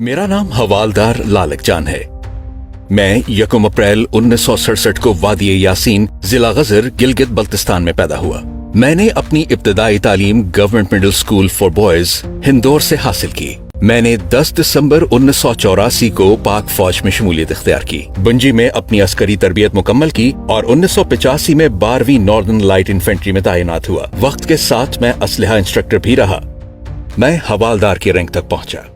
मेरा नाम हवालदार लालक जान है। मैं 1 अप्रैल 1967 को वादी यासीन जिला गजर गिलगित बल्तिस्तान में पैदा हुआ। मैंने अपनी इब्तदाई तालीम government middle school for boys हिंदौर से हासिल की। मैंने 10 दिसंबर 1984 को पाक फौज में शमूलियत इख्तियार की। बंजी में अपनी अस्करी तरबियत मुकम्मल की और 1985 में 12वीं नॉर्दर्न लाइट इन्फेंट्री में तैनात हुआ। वक्त के साथ मैं असलहा इंस्ट्रक्टर भी रहा। मैं हवालदार के रैंक तक पहुंचा।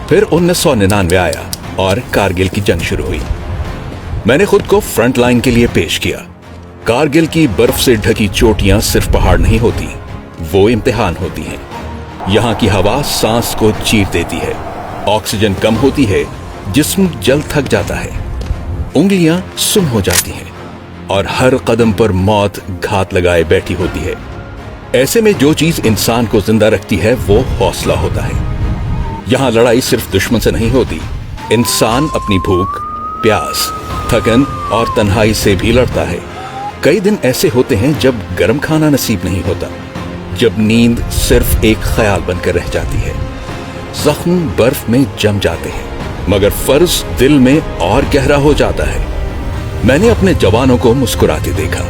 फिर 1999 आया और कारगिल की जंग शुरू हुई। मैंने खुद को फ्रंट लाइन के लिए पेश किया। कारगिल की बर्फ से ढकी चोटियां सिर्फ पहाड़ नहीं होती, वो इम्तिहान होती हैं। यहाँ की हवा सांस को चीर देती है, ऑक्सीजन कम होती है, जिस्म जल्द थक जाता है, उंगलियां सुन हो जाती हैं और हर कदम पर मौत घात लगाए बैठी होती है। ऐसे में जो चीज इंसान को जिंदा रखती है वो हौसला होता है। यहाँ लड़ाई सिर्फ दुश्मन से नहीं होती, इंसान अपनी भूख, प्यास, थकन और तन्हाई से भी लड़ता है। कई दिन ऐसे होते हैं जब गर्म खाना नसीब नहीं होता, जब नींद सिर्फ एक ख्याल बनकर रह जाती है, जख्म बर्फ में जम जाते हैं, मगर फर्ज दिल में और गहरा हो जाता है। मैंने अपने जवानों को मुस्कुराते देखा,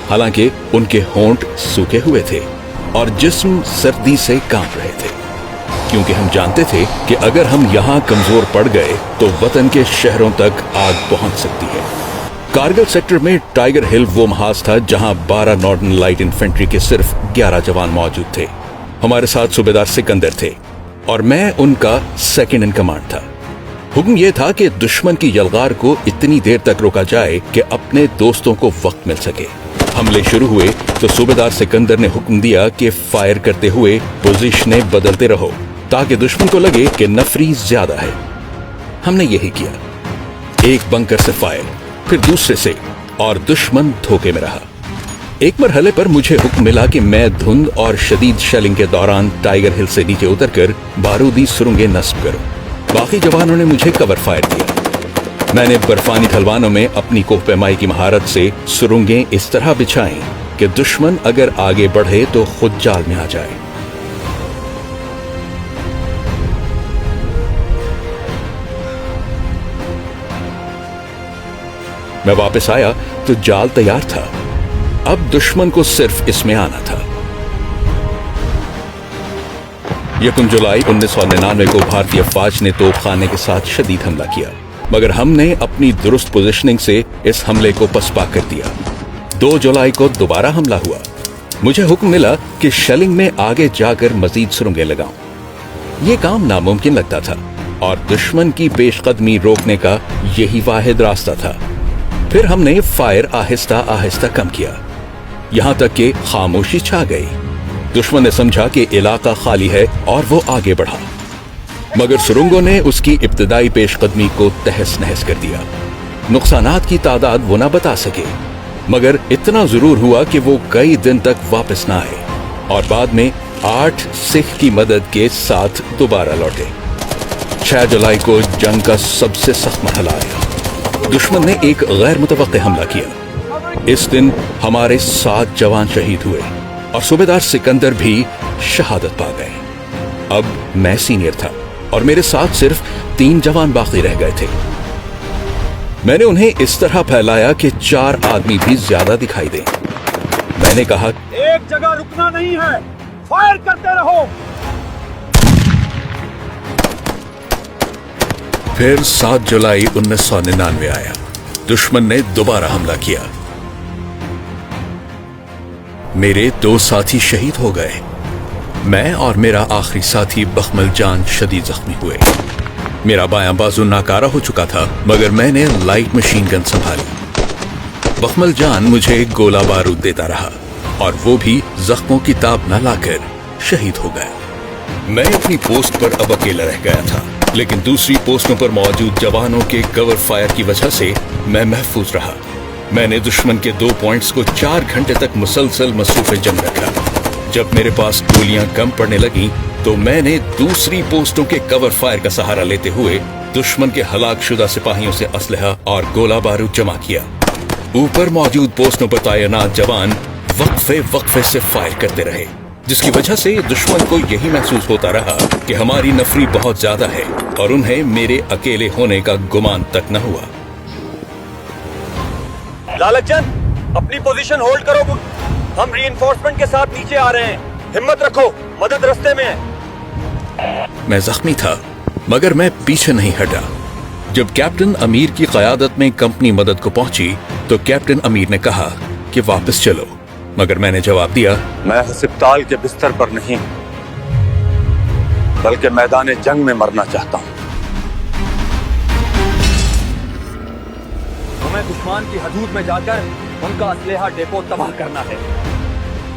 हालांकि उनके होंठ सूखे हुए थे और जिस्म सर्दी से कांप रहे थे, क्योंकि हम जानते थे कि अगर हम यहाँ कमजोर पड़ गए तो वतन के शहरों तक आग पहुंच सकती है। कारगिल सेक्टर में टाइगर हिल वो महाज था जहां 12 नॉर्दर्न लाइट इन्फेंट्री के सिर्फ 11 जवान मौजूद थे। हमारे साथ सूबेदार सिकंदर थे और मैं उनका सेकंड इन कमांड था। हुक्म यह था कि दुश्मन की यलगार को इतनी देर तक रोका जाए कि अपने दोस्तों को वक्त मिल सके। हमले शुरू हुए तो सूबेदार सिकंदर ने हुक्म दिया कि फायर करते हुए पोजीशनें बदलते रहो ताकि दुश्मन को लगे कि नफरी ज्यादा है। हमने यही किया, एक बंकर से फायर, फिर दूसरे से, और दुश्मन धोखे में रहा। एक मरहले पर मुझे हुक्म मिला कि मैं धुंध और शदीद शेलिंग के दौरान टाइगर हिल से नीचे उतरकर बारूदी सुरंगें नस्ब करूं। बाकी जवानों ने मुझे कवर फायर दिया। मैंने बर्फानी ढलवानों में अपनी कोहपेमाई की महारत से सुरंगें इस तरह बिछाई कि दुश्मन अगर आगे बढ़े तो खुद जाल में आ जाए। मैं वापस आया तो जाल तैयार था, अब दुश्मन को सिर्फ इसमें आना था। 1 जुलाई 1999 को भारतीय फौज ने तोपखाने के साथ शदीद हमला किया, मगर हमने अपनी दुरुस्त पोजीशनिंग से इस हमले को पसपा कर दिया। 2 जुलाई को दोबारा हमला हुआ। मुझे हुक्म मिला कि शेलिंग में आगे जाकर मजीद सुरंगें लगाऊं। ये काम नामुमकिन लगता था और दुश्मन की पेशकदमी रोकने का यही वाहिद रास्ता था। फिर हमने फायर आहिस्ता आहिस्ता कम किया, यहां तक कि खामोशी छा गई। दुश्मन ने समझा कि इलाका खाली है और वो आगे बढ़ा, मगर सुरंगों ने उसकी इब्तदाई पेशकदमी को तहस नहस कर दिया। नुकसानात की तादाद वो ना बता सके, मगर इतना जरूर हुआ कि वो कई दिन तक वापस ना आए और बाद में 8 सिख की मदद के साथ दोबारा लौटे। 6 जुलाई को जंग का सबसे सख्त मरहला आया। दुश्मन ने एक गैर मुतवक्के हमला किया। इस दिन हमारे 7 जवान शहीद हुए और सूबेदार सिकंदर भी शहादत पा गए। अब मैं सीनियर था और मेरे साथ सिर्फ 3 जवान बाकी रह गए थे। मैंने उन्हें इस तरह फैलाया कि 4 आदमी भी ज्यादा दिखाई दें। मैंने कहा, एक जगह रुकना नहीं है, फायर करते रहो। फिर 7 जुलाई 1999 आया। दुश्मन ने दोबारा हमला किया। मेरे 2 साथी शहीद हो गए। मैं और मेरा आखिरी साथी बखमल जान शदीद जख्मी हुए। मेरा बायां बाजू नाकारा हो चुका था, मगर मैंने लाइट मशीन गन संभाली। बखमल जान मुझे गोला बारूद देता रहा और वो भी जख्मों की ताब न लाकर शहीद हो गया। मैं अपनी पोस्ट पर अब अकेला रह गया था, लेकिन दूसरी पोस्टों पर मौजूद जवानों के कवर फायर की वजह से मैं महफूज रहा। मैंने दुश्मन के 2 पॉइंट्स को 4 घंटे तक मुसलसल मसरूफ़े जंग रखा। जब मेरे पास गोलियां कम पड़ने लगी तो मैंने दूसरी पोस्टों के कवर फायर का सहारा लेते हुए दुश्मन के हलाकशुदा सिपाहियों से असलहा और गोला बारूद जमा किया। ऊपर मौजूद पोस्टों पर तैनात जवान वक्फे वक्फे से फायर करते रहे। جس کی وجہ سے دشمن کو یہی محسوس ہوتا رہا کہ ہماری نفری بہت زیادہ ہے اور انہیں میرے اکیلے ہونے کا گمان تک نہ ہوا۔ لالک چند، اپنی پوزیشن ہولڈ کرو، ہم ری انفورسمنٹ کے ساتھ نیچے آ رہے ہیں، ہمت رکھو، مدد رستے میں ہے۔ میں زخمی تھا مگر میں پیچھے نہیں ہٹا۔ جب کیپٹن امیر کی قیادت میں کمپنی مدد کو پہنچی تو کیپٹن امیر نے کہا کہ واپس چلو، مگر میں نے جواب دیا، میں ہسپتال کے بستر پر نہیں بلکہ میدان جنگ میں مرنا چاہتا ہوں۔ ہمیں دشمن کی حدود میں جا کر ان کا اسلحہ ڈیپو تباہ کرنا ہے۔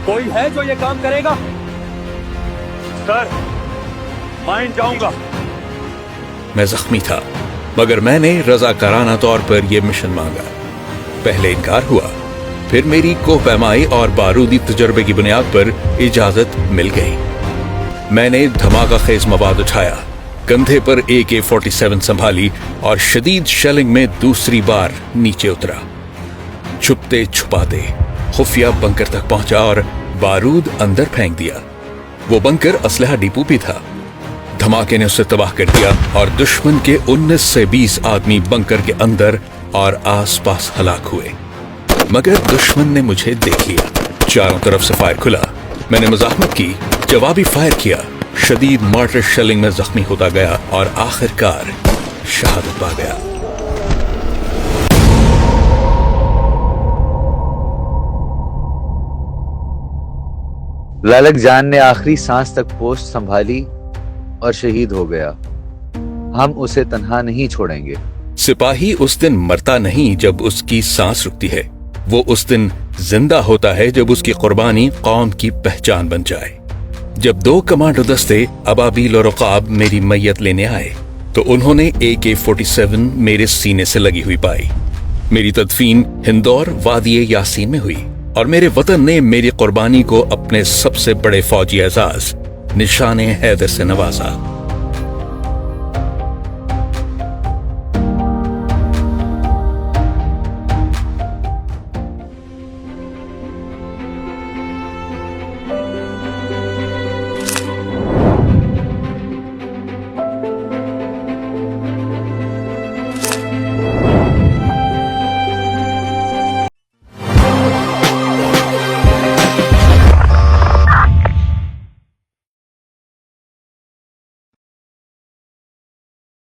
کوئی ہے جو یہ کام کرے گا؟ سر، میں جاؤں گا۔ میں زخمی تھا مگر میں نے رضاکارانہ طور پر یہ مشن مانگا۔ پہلے انکار ہوا، پھر میری کوہ پیمائی اور بارودی تجربے کی بنیاد پر اجازت مل گئی۔ میں نے دھماکہ خیز مواد اٹھایا، کندھے پر AK-47 سنبھالی اور شدید شیلنگ میں دوسری بار نیچے اترا۔ چھپتے چھپاتے خفیہ بنکر تک پہنچا اور بارود اندر پھینک دیا۔ وہ بنکر اسلحہ ڈیپو بھی تھا۔ دھماکے نے اسے تباہ کر دیا اور دشمن کے 19 سے 20 آدمی بنکر کے اندر اور آس پاس ہلاک ہوئے، مگر دشمن نے مجھے دیکھ لیا۔ چاروں طرف سے فائر کھلا، میں نے مزاحمت کی، جوابی فائر کیا، شدید مارٹر شیلنگ میں زخمی ہوتا گیا اور آخر کار شہادت پا گیا۔ لالک جان نے آخری سانس تک پوسٹ سنبھالی اور شہید ہو گیا۔ ہم اسے تنہا نہیں چھوڑیں گے۔ سپاہی اس دن مرتا نہیں جب اس کی سانس رکتی ہے، وہ اس دن زندہ ہوتا ہے جب اس کی قربانی قوم کی پہچان بن جائے۔ جب 2 کمانڈو دستے ابابیل اور عقاب میری میت لینے آئے تو انہوں نے AK-47 میرے سینے سے لگی ہوئی پائی۔ میری تدفین ہندور وادی یاسین میں ہوئی اور میرے وطن نے میری قربانی کو اپنے سب سے بڑے فوجی اعزاز نشان حیدر سے نوازا۔